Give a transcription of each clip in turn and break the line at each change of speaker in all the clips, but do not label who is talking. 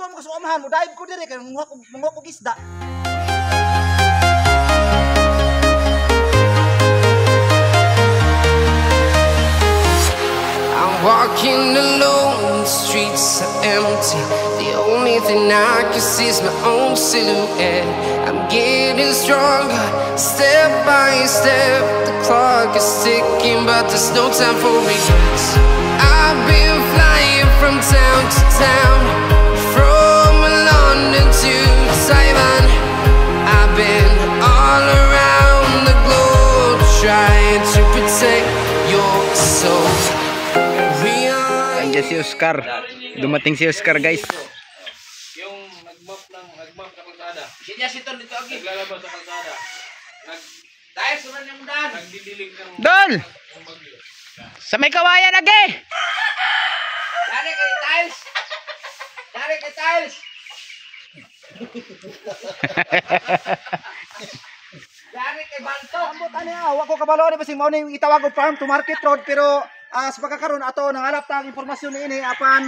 ko mo kasuamahan mo dive ko dire kay manguha ko isda.
Walking alone, the streets are empty. The only thing I can see is my own silhouette. I'm getting stronger, step by step. The clock is ticking, but there's no time for regrets. I've been flying from town to town, from London to Taiwan. I've been all around the globe, trying to protect your soul.
Andiyan si Oscar. Dumating si Oscar, guys.
Yung nag-map sa kalsada. Siya si Tol dito agi. Naglalabas sa kalsada. Dahil sunod yung daan. Nagdidilig ng
Dol! Sa may kawayan lagi!
Dari kay Tiles. Dari kay Tiles. Dari kay Banto.
Ambot ani wa ko kabalo ni basing mao ni itawag og farm to market road pero sa pagkakaroon ato nangalap tang impormasyon niini apan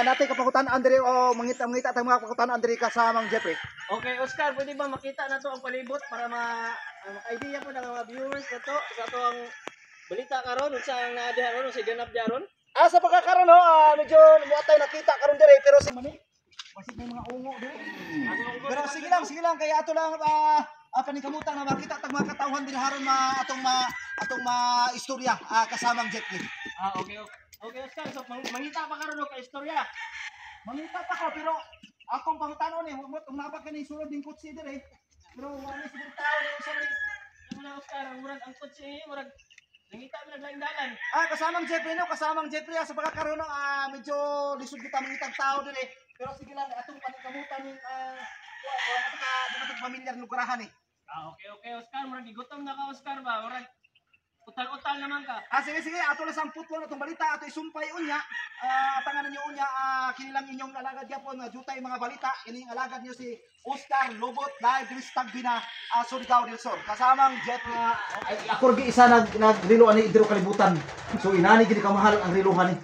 natay kapakutan-an diri o mangita tang mga kapakutan-an diri kasamang Jeffrey.
Okay, Oscar, pwede ba makita na to ang palibot para maka-idea po ng mga viewers na to sa to ang balita karon unsa ang naadiha ron sa ganap diaron?
Sa pagkakaroon medyo muatay nakita karon diri pero sa mani basit may mga ungo diri. Pero sige lang kaya ato lang paningkamutan na makita tag mga katawhan diri haron atong istorya kasamang Jeffrey.
Okay. Okay, Oscar, so mangita pa karon og istorya.
Mangita pa ko pero akong pangutanon ni mo nabag kani sulod ning kutsi diri. Pero wala siguro tao ni sa
Wala, Oscar, ang murag ang kotse murag nangita mi naglain-dalan.
Kasamang Jeffrey sa pagkakaroon medyo lisod kita mangitag tao diri. Pero sige lang atong paningkamutan ning pamilyar lugarahan eh.
Okay, Oscar, murag gigutom na ka, Oscar ba? Murag utal-utal naman ka.
Sige, ato lang sang putlo na itong balita, ato isumpay unya, atanganan nyo unya, kinilang inyong alagad yapon, jutay mga balita, kining alagad nyo si Oscar Lobot, live din sa Tagbina, Surigao del Sur. Kasamang Jet, ako rin isa nagriluan ni Idro Kalibutan. So inani gini kamahal ang riluhan ni.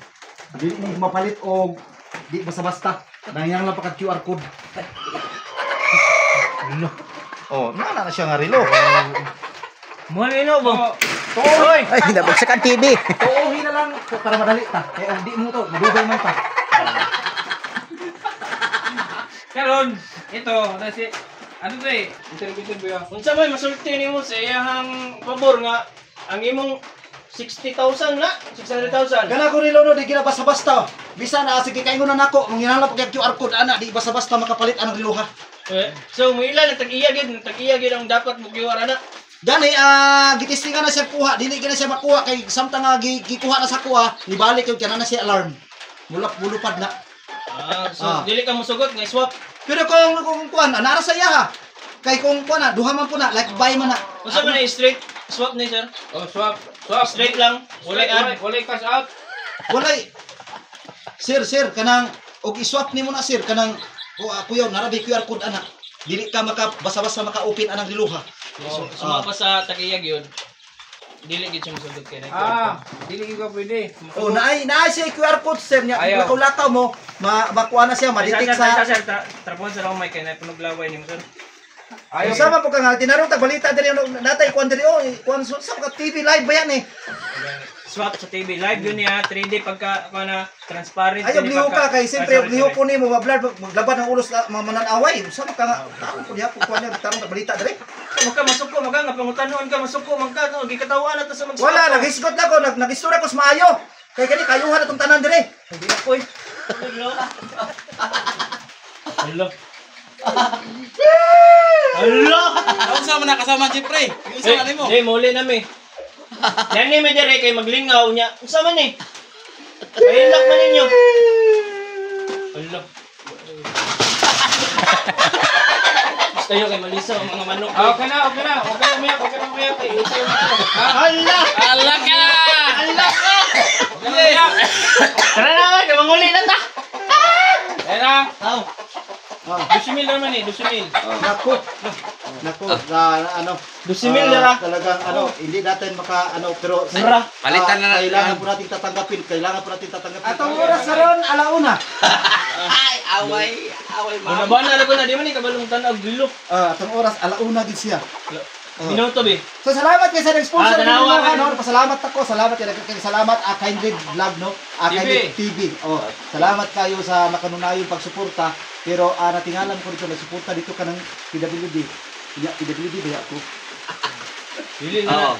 Dili ni mapalit o di basta-basta. Nangyang lang pagka QR code. Rilo. Oh, na siya nga rilo.
Malino ba?
Tuoy!
Ay, nabagsak ang TV.
Tuoy na lang para madali ta. Kaya di mo to, madugay man ta.
Karon, ito kasi ano to eh, intervention ba yan?
Unsa may masulti nimo sa iyang pabor nga ang imong 60,000 na, 600,000.
Kana ko rilo no di gina basta-basta. Bisan sige kaingon na nako, manghinanglan pag QR code ana, di basta-basta makapalit anang riluha.
So mo ila nagtag-iya gid ang dapat mo giwara na.
Gani gitistingan na siya kuha, dili gina siya makuha kay samtang gikuha na sa kuha, nibalik yung kana na siya alarm. Mulupad na.
So dili ka mosugot nga swap.
Pero kung kuan anara sa iya ha. Kay kung kuan na duha man po na like buy man na.
Unsa man straight swap ni sir?
Oh, swap.
Straight lang. Wala
cash out.
Walay. Sir, kanang og i-swap nimo na sir kanang kuyaw narabi QR code ana. Dili ka basta-basta maka-open anang riluha.
Sumapa sa tagiyag yun. Dili gid siya mosugot kay na.
Dili ka pwede.
Oh, naay siya QR code sir niya. Lakaw-lakaw mo, makuha na siya, ma-detect sa
trapon sa lang may kay na punuglaway nimo sir.
Ayaw sama po ka nga tinarong tagbalita diri natay kuan diri kuan sa TV live ba yan eh.
Swap sa TV live yun niya 3D pagka na transparent.
Ayaw liho ka kay siyempre liho po nimo maglabad ng ulos mananaway. Sama ka nga taon po diha po kuan niya tarong tagbalita diri.
Magka masuko nga pangutanon ka masuko magka no gikatawa na to sa magswap.
Wala naghisgot na ko nagistura ko sa maayo. Kay kani kayuhan atong tanan diri.
Hindi na koy. Hello. Allah!
Ano sa man kasama Jeffrey? Yung sa mo?
Hey, muli na mi. Yan ni mi dire kay maglingaw niya. Unsa man ni? Pailak man ninyo. Allah. Kayo kay malisa ang mga manok.
Okay na. Okay na umiyak.
Allah!
Allah ka!
Allah ka! Tara na, kay manguli na ta.
Ayan na.
12,000 naman eh, 12,000.
Nako. Nako, ano,
12,000 na.
talagang hindi natin pero
Palitan na
kailangan po natin tatanggapin. Atong oras karon alauna.
Ay, away ma'am.
Bana na ko na di man ni kabalong tanaw gilok.
Atong oras alauna gid siya.
Minuto be.
So salamat kay sa nag-sponsor
tanawa ka,
no. Pasalamat ako. Salamat Kindred Vlog no. Kindred TV. Salamat kayo sa makanunayong pagsuporta. Pero natingalan ko dito nagsuporta dito kanang PWD. PWD ba ako?
Dili na.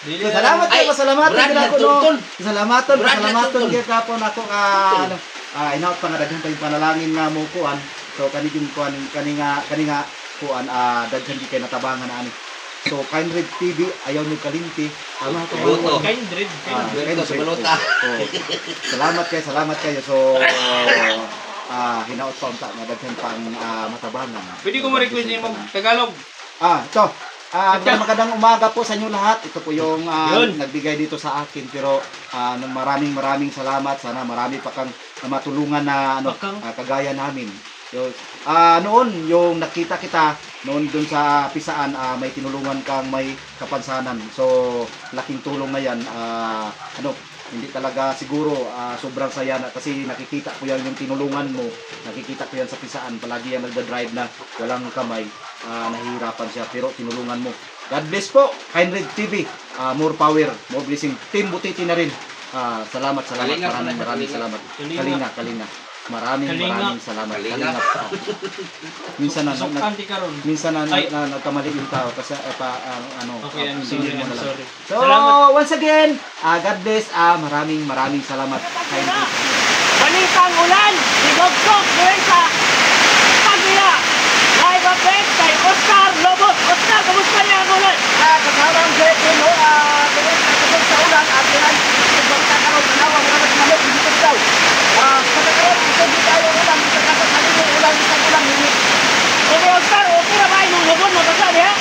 So, salamat kayo, pasalamatan
Brad,
din ako no.
nagtutol.
Pasalamatan gyud kapon ako inaot pa nga daghang tayong panalangin nga mo kuan. So kaniging kuan kaninga kuan daghan di kay natabangan ani. So Kindred TV ayaw ni kalimti. Ama to.
Kindred.
Sa balota.
Salamat kayo. So hinaot pa unta nga daghan pang matabangan.
Pwede ko ma-request niyo mag-Tagalog.
Ito. Magandang umaga po sa inyo lahat. Ito po yung nagbigay dito sa akin. Pero maraming salamat. Sana marami pa kang matulungan na kagaya namin. Noon yung nakita kita noon doon sa Pisaan, may tinulungan kang may kapansanan. So laking tulong na yan. Hindi talaga siguro sobrang saya na kasi nakikita ko yan yung tinulungan mo. Nakikita ko yan sa Pisaan. Palagi yan nagda-drive na walang kamay. Nahihirapan siya pero tinulungan mo. God bless po, Kindred TV. More power, more blessing. Team Butiti na rin. Salamat. Maraming salamat. Kalinga. Maraming salamat. Kalinga. Minsan na nagkamali yung tao kasi
Okay, I'm
singin mo na lang.
sorry.
So, once again, God bless. Maraming salamat. Kindred.
Balitang ulan, sigog-sog, sa Pagila. Live update kay Oscar Lobot. Oscar, kamusta niya ang ulan?
Kasama ang JP, no? Kasama sa ulan at yan, ibang kakarong ganawa, mga nagmanok, dito daw. Sa kakarong, hindi tayo ulan, sa kakarong ulan, isang ulan, hindi.
Okay, Oscar, okay na ba yung lobot mo basa niya?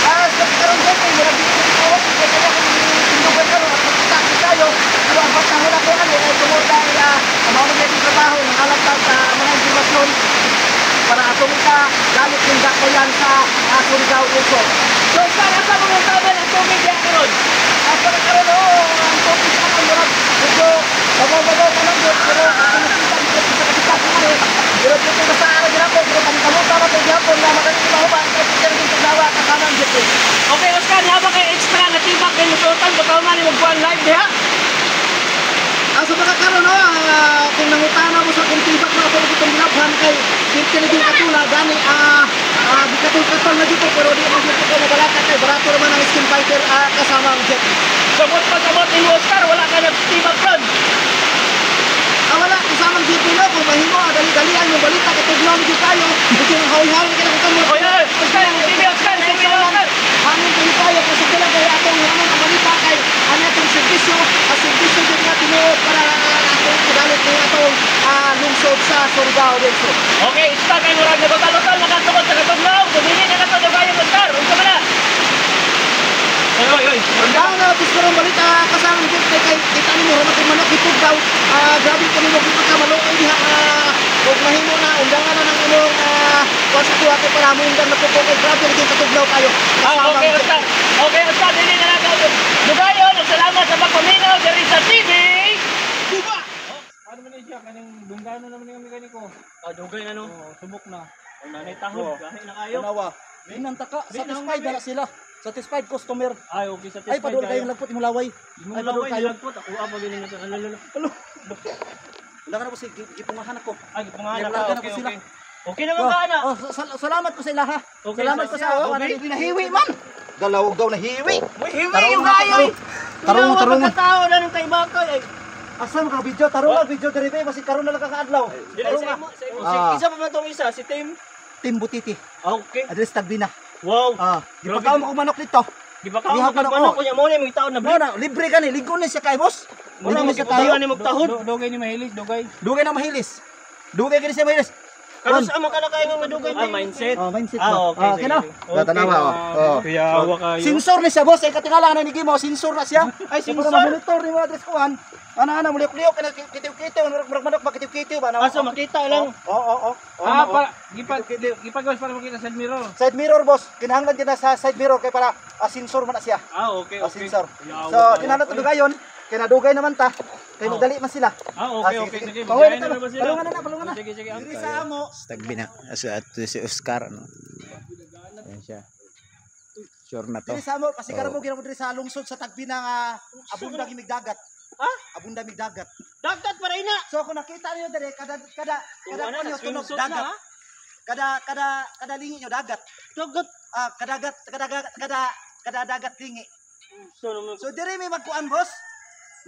Sa kakarong JP, mula dito dito, hindi kaya kung tindugan ka, at magkita tayo, pero ang pagkahon ako, tumor dahil, mamamagay yung trabaho, nangalapag sa mga informasyon, para atong galit yung dako yan sa Surigao Uso.
So, Oscar, asa mo yung taban ang tubig yan karon?
Para karon ang tubig sa kanurag, medyo babaw pa lang yun, pero ako nakita dito sa kapitas ko rin. Pero dito na sa araw ginako, pero kamikamuta na ito gihapon na magaling mahuba, ang kapityan din sa dawa, kasanan dito.
Okay, Oscar, haba kay extra na tibak kayo musutan, baka man yung magbuhan live diha?
Sa mga karon kung nangutana mo sa kung tibak na ako itong ginabhan kay Kiniging Katula, gani, di katul na dito, pero di mo dito ko nabalaka kay barato naman ang skin fighter kasama ang jet.
Sabot ni Oscar, wala ka nagtibak ron.
Wala, kasama ang jet nila, kung mahimo, dali-dalian yung balita, katugnaw dito tayo, ito yung hawi-hawi ka na kung
O yan, Oscar, Oscar.
Amin kayo tayo, kasi kailan kaya atong ang balita kay ano itong servisyo din na tinuot para atong idalit ng atong lungsod sa Surigao del Sur.
Okay, Oscar, kayo murag na batal-batal, nakatungkol sa katugnaw, dumili na katugnaw kayo, Oscar, unsa man na? Oy.
Ang gusto ng balita kasama ng jet kay kita ninyo humatong manok itog daw. Grabe ko nimo kita malokay diha. Kung mahimo na undangan na ng imong konstituwa kay para mo undang na po kay grabe rin katugnaw kayo.
Okay, Oscar. Okay, Oscar, dili na lang kayo. Dugayon, salamat sa pagpaminaw diri sa TV. Duba! Ano man niya kaning dunggan na naman yung mekaniko. Dugay na no. Subok na. Ang nanay tahod, gahi na kayo.
Nawa. Nantaka satisfied na sila. Satisfied customer.
Ay, okay, satisfied.
Ay padul kayo lagpot imong laway.
Ay, padul kayo lagpot. Ako apa gini na to. Alo.
Wala ka na po si gipungahan ako.
Ay, pumangalan
Wala
ka.
na po sila.
Okay naman ka na.
Salamat po sa ila ha.
Okay,
Salamat po sa
okay.
nahiwi man. Galawgaw na hiwi.
Hiwi yung kayo.
Tarong.
Tao na nung kay Bakoy.
Asa mo ka video video diri ba basi karon na lang kakaadlaw.
Sa imo. Isa pa man tong isa, si Tim
Butiti.
Okay.
Adres Tagbina.
Wow.
Gipakaw mo ko manok dito.
Di ba ka mo kunya mo ni mga tao na
Libre ka ni, ligo ni siya kay boss. Wala mo siya
tayo
tayo.
ni magtahod.
Dugay ni mahilig, dugay.
Dugay na mahilis. Dugay kini siya mahilis.
Kano sa mga kanakain nga madugay mindset.
Oh, mindset
Ah,
mo.
okay,
Kino?
sige.
Tanawa oh.
Kaya awa kayo.
Sensor ni siya boss, ay katingalan na ni Gimo, sensor na siya.
Ay,
Kaya
sensor?
para monitor ni mo address kuan. Ana muliyok-liyok kana kitiw-kitiw, manok makitiw-kitiw ba na.
Aso makita lang.
Oo.
Para gipagawas para makita sa mirror.
Side mirror boss, kinahanglan din na sa side mirror kay para sensor man na siya.
Ah, okay.
Sensor. So, tinanong tudugayon, kay nadugay naman ta. Kay magdali man sila.
Ah, okay. Sige,
Pawala
magkain na ba sila?
Palungan na.
Sige.
Diri sa amo.
Tagbina. At si Oscar, ano. Ayan siya. Sure na to.
Diri sa amo kasi karamo ginamo diri sa lungsod sa tagbi ng abunda gimig dagat.
Ha?
Abunda mig dagat.
Dagat pa rin na.
So kung nakita niyo diri kada
Ano
niyo
na,
tunog
swimsuit na,
dagat.
ha?
Kada lingi niyo dagat.
Dagat.
Kada dagat lingi.
So, naman.
So diri may magkuan boss.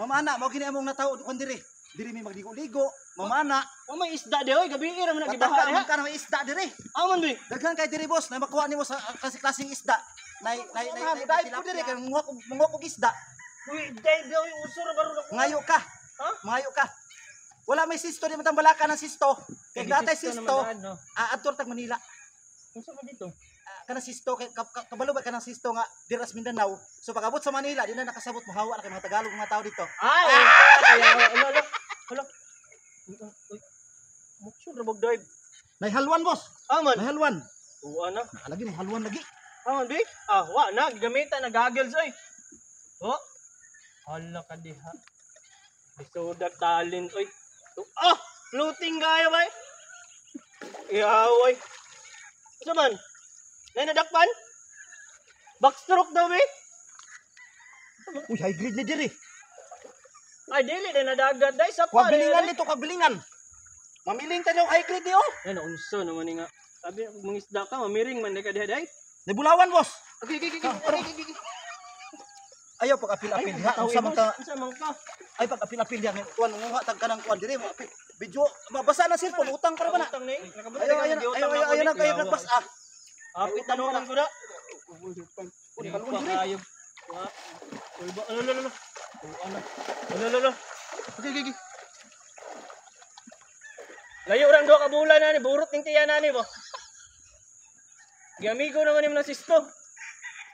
Mamana mo gini among natawo kun diri. Diri may magligo-ligo, mamana.
Oh, may isda di oy, gabi ra man nagibaha
Pataka
diha.
man ka na may isda diri.
Aman bi.
Daghan kay diri boss na makuha nimo sa klaseng isda. Nay dai po diri kay mungo kog isda.
Uy, dai oy usor baro na.
Ngayo ka.
Ha?
Ngayo ka. Wala may sisto di matang balaka ng sisto. Kay datay sisto, adtor tag Manila.
Unsa ba dito?
Kana sisto kay kabalo ba kanang sisto nga diras Mindanao. So pagabot sa Manila di na nakasabot mo hawa na kay mga Tagalog mga tao dito.
Ay, wala. Uy. Mucho ra bag dive.
Nay halwan boss.
Aman.
Nay halwan.
Uwa na.
Nakalagi nay halwan lagi.
Aman bi. Ah, wa na gigamitan na goggles oy. Oh. Hala ka diha. Bisoda talent oy. Floating gaya ba? Iyaw oy. Sa man? Nay nadakpan? Backstroke daw bi.
Uy, high grade ni diri.
Ay dili na nadagat dai sa
Kuwag bilingan dito, kuwag bilingan. Mamiling ta daw high grade ni oh.
Ay naunso naman ni nga. Sabi mangisda ka, mamiring man ka diha dai.
Nibulawan boss.
Okay.
Ayaw pag-apil-apil ha. Unsa man ka
Unsa man ka?
ay pag-apil-apil diha kuan nga tag kanang kuan diri mo. Video mabasa na cellphone utang para ba na.
Utang ni.
Ayaw na kayo nagbas ah.
Apit tanunan ko da.
Uli kalun diri.
Ayog. Ha? Ulba. Lolo. Lolo. Okay. Layo rang do ka bulan na ni burot ning tiyan na ni ba. Giamigo naman ni ng sisto.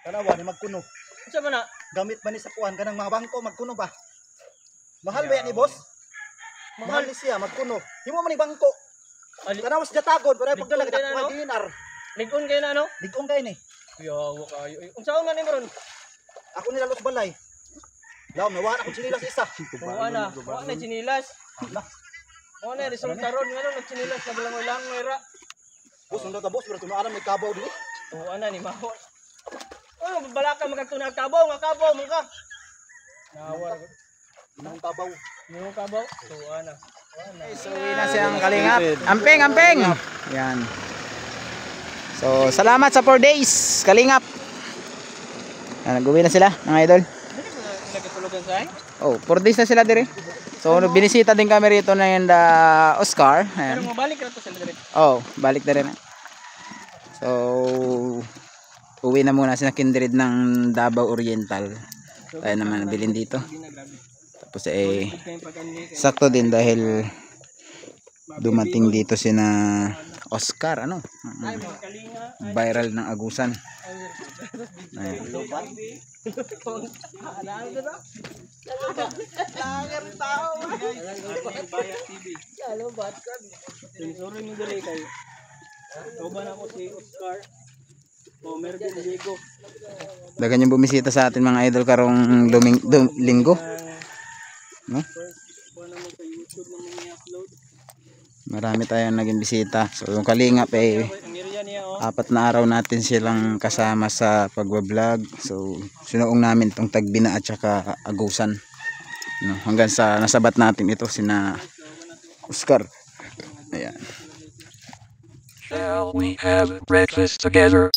Tanawa ni magkuno.
Unsa man na?
Gamit man ni sa kuan kanang mga bangko magkuno ba? Mahal ba yan ni boss? Mahal ni siya magkuno. Himo man ni bangko. Tanawa sa tagod para pagdala kita kuan dinar.
Ligon kayo na ano?
Ligong kay ni.
Yawa kayo. Unsa man ni maron?
Ako ni lalos balay. Law nawa ako sinilas isa.
Wala chinilas. Wala resulta ron ngano nagchinilas na balang ra.
Boss ndo ta boss pero tuno may kabaw dili.
Ana ni maho. Oh, balaka magkatuna kabaw nga kabaw man ka. Nawar.
Nang kabaw.
Mo kabaw. Ana.
So, uwi na siyang kalingap. Ampeng! Yan. So, salamat sa 4 days, kalingap. Nag-uwi na sila, mga idol.
Nagkatulugan sa ay?
Oh, 4 days na sila dire. So, binisita din kami rito ng Oscar. Ayan.
Pero mabalik ra to sila dire.
Oh, balik na rin. So, uwi na muna sila Kindred ng Davao Oriental. Tayo naman nabilin dito. Tapos sakto din dahil dumating dito sina Oscar, ano? Viral ng Agusan. Ayan.
Sorry mo dali kay. Kauban ako si Oscar. O meron din Diego.
Dagan yung bumisita sa atin mga idol karong linggo. No? Marami tayong naging bisita. So yung kalingap apat na araw natin silang kasama sa pagwa-vlog. So sinuong namin tong Tagbina at saka Agusan. No, hanggang sa nasabat natin ito sina Oscar. Ayan.
Shall we have breakfast together?